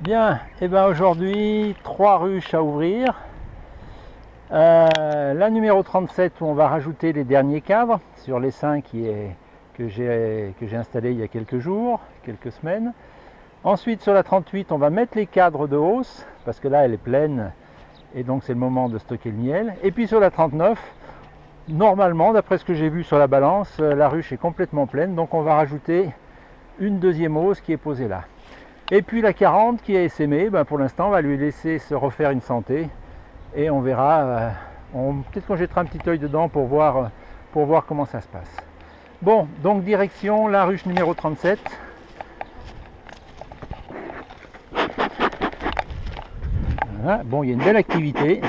Bien, et ben aujourd'hui 3 ruches à ouvrir. La numéro 37 où on va rajouter les derniers cadres sur les 5 que j'ai installé il y a quelques jours, quelques semaines. Ensuite sur la 38 on va mettre les cadres de hausse parce que là elle est pleine et donc c'est le moment de stocker le miel. Et puis sur la 39, normalement d'après ce que j'ai vu sur la balance, la ruche est complètement pleine, donc on va rajouter une deuxième hausse qui est posée là. Et puis la 40 qui est essaimée, ben pour l'instant on va lui laisser se refaire une santé et on verra, peut-être qu'on jettera un petit œil dedans pour voir comment ça se passe. Bon, donc direction la ruche numéro 37. Voilà. Bon, il y a une belle activité.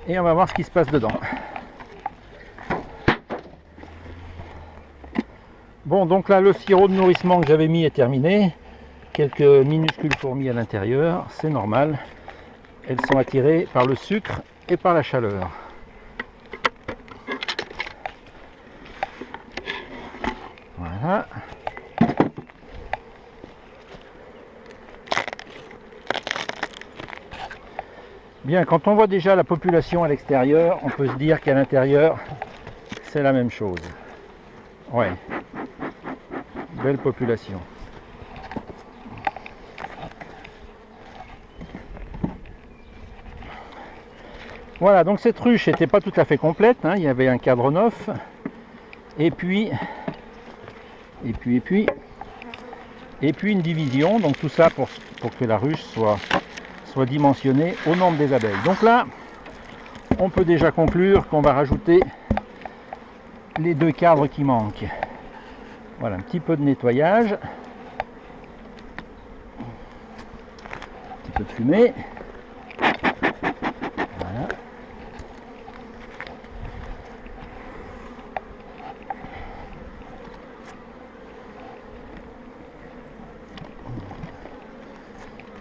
Et on va voir ce qui se passe dedans. Bon, donc là, le sirop de nourrissement que j'avais mis est terminé. Quelques minuscules fourmis à l'intérieur, c'est normal. Elles sont attirées par le sucre et par la chaleur. Voilà. Bien, quand on voit déjà la population à l'extérieur, on peut se dire qu'à l'intérieur, c'est la même chose. Ouais. Belle population. Voilà, donc cette ruche n'était pas tout à fait complète, hein. Il y avait un cadre neuf, et puis une division, donc tout ça pour que la ruche soit dimensionnée au nombre des abeilles. Donc là, on peut déjà conclure qu'on va rajouter les 2 cadres qui manquent. Voilà, un petit peu de nettoyage, un petit peu de fumée. Voilà.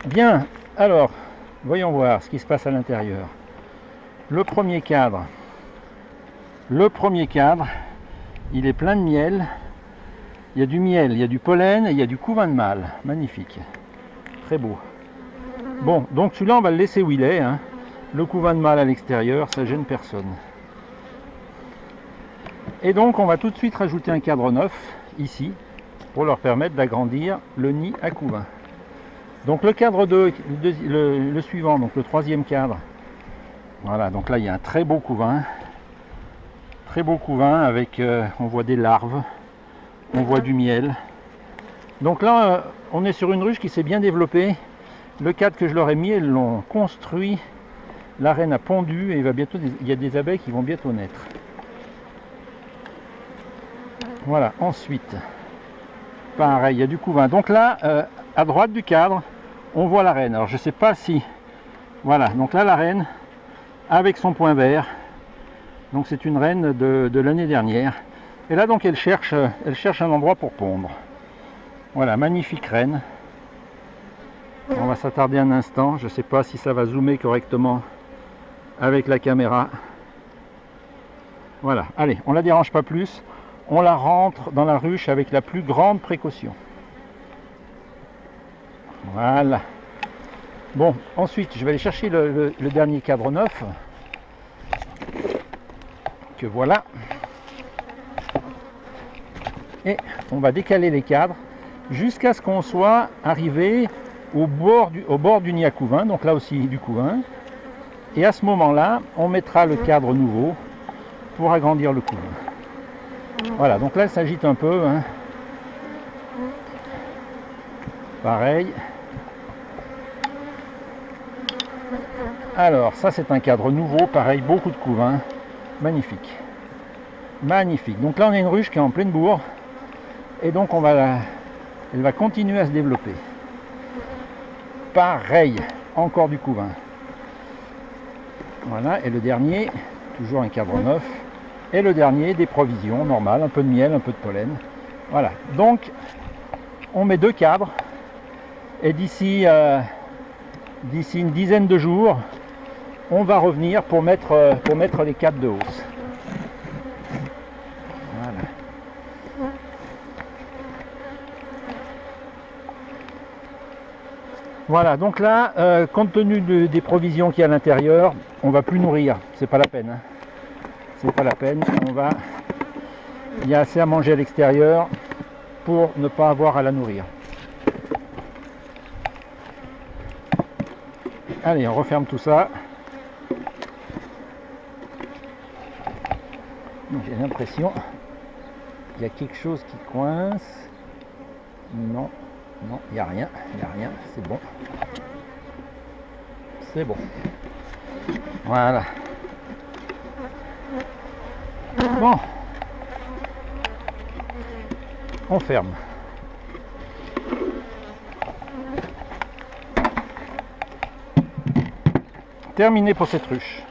Bien, alors, voyons voir ce qui se passe à l'intérieur. Le premier cadre, il est plein de miel. Il y a du miel, il y a du pollen et il y a du couvain de mâle. Magnifique. Très beau. Bon, donc celui-là, on va le laisser où il est, hein. Le couvain de mâle à l'extérieur, ça gêne personne. Et donc, on va tout de suite rajouter un cadre neuf, ici, pour leur permettre d'agrandir le nid à couvain. Donc le cadre 2, le suivant, donc le 3e cadre. Voilà, donc là, il y a un très beau couvain. Très beau couvain avec, on voit des larves. On voit du miel. Donc là, on est sur une ruche qui s'est bien développée. Le cadre que je leur ai mis, elles l'ont construit. La reine a pondu et il y a des abeilles qui vont bientôt naître. Voilà, ensuite, pareil, il y a du couvain. Donc là, à droite du cadre, on voit la reine. Alors je ne sais pas si... Voilà, donc là la reine, avec son point vert. Donc c'est une reine de l'année dernière. Et là donc elle cherche un endroit pour pondre. Voilà, magnifique reine. On va s'attarder un instant. Je ne sais pas si ça va zoomer correctement avec la caméra. Voilà, allez, on ne la dérange pas plus. On la rentre dans la ruche avec la plus grande précaution. Voilà. Bon, ensuite je vais aller chercher le dernier cadre neuf. Que voilà. Et on va décaler les cadres jusqu'à ce qu'on soit arrivé au bord du nid à couvain, donc là aussi du couvain. Et à ce moment-là, on mettra le cadre nouveau pour agrandir le couvain. Voilà, donc là, elle s'agite un peu, hein. Pareil. Alors, ça c'est un cadre nouveau, pareil, beaucoup de couvain. Magnifique. Magnifique. Donc là, on a une ruche qui est en pleine bourre. Et donc elle va continuer à se développer. Pareil, encore du couvain. Voilà, et le dernier, toujours un cadre neuf. Et le dernier, des provisions normales, un peu de miel, un peu de pollen. Voilà, donc on met 2 cadres. Et d'ici une dizaine de jours, on va revenir pour mettre les cadres de hausse. Voilà. Voilà, donc là, compte tenu des provisions qu'il y a à l'intérieur, on va plus nourrir, c'est pas la peine. Hein. C'est pas la peine, il y a assez à manger à l'extérieur pour ne pas avoir à la nourrir. Allez, on referme tout ça. J'ai l'impression qu'il y a quelque chose qui coince. Non, non, il n'y a rien, c'est bon. C'est bon. Voilà. Bon. On ferme. Terminé pour cette ruche.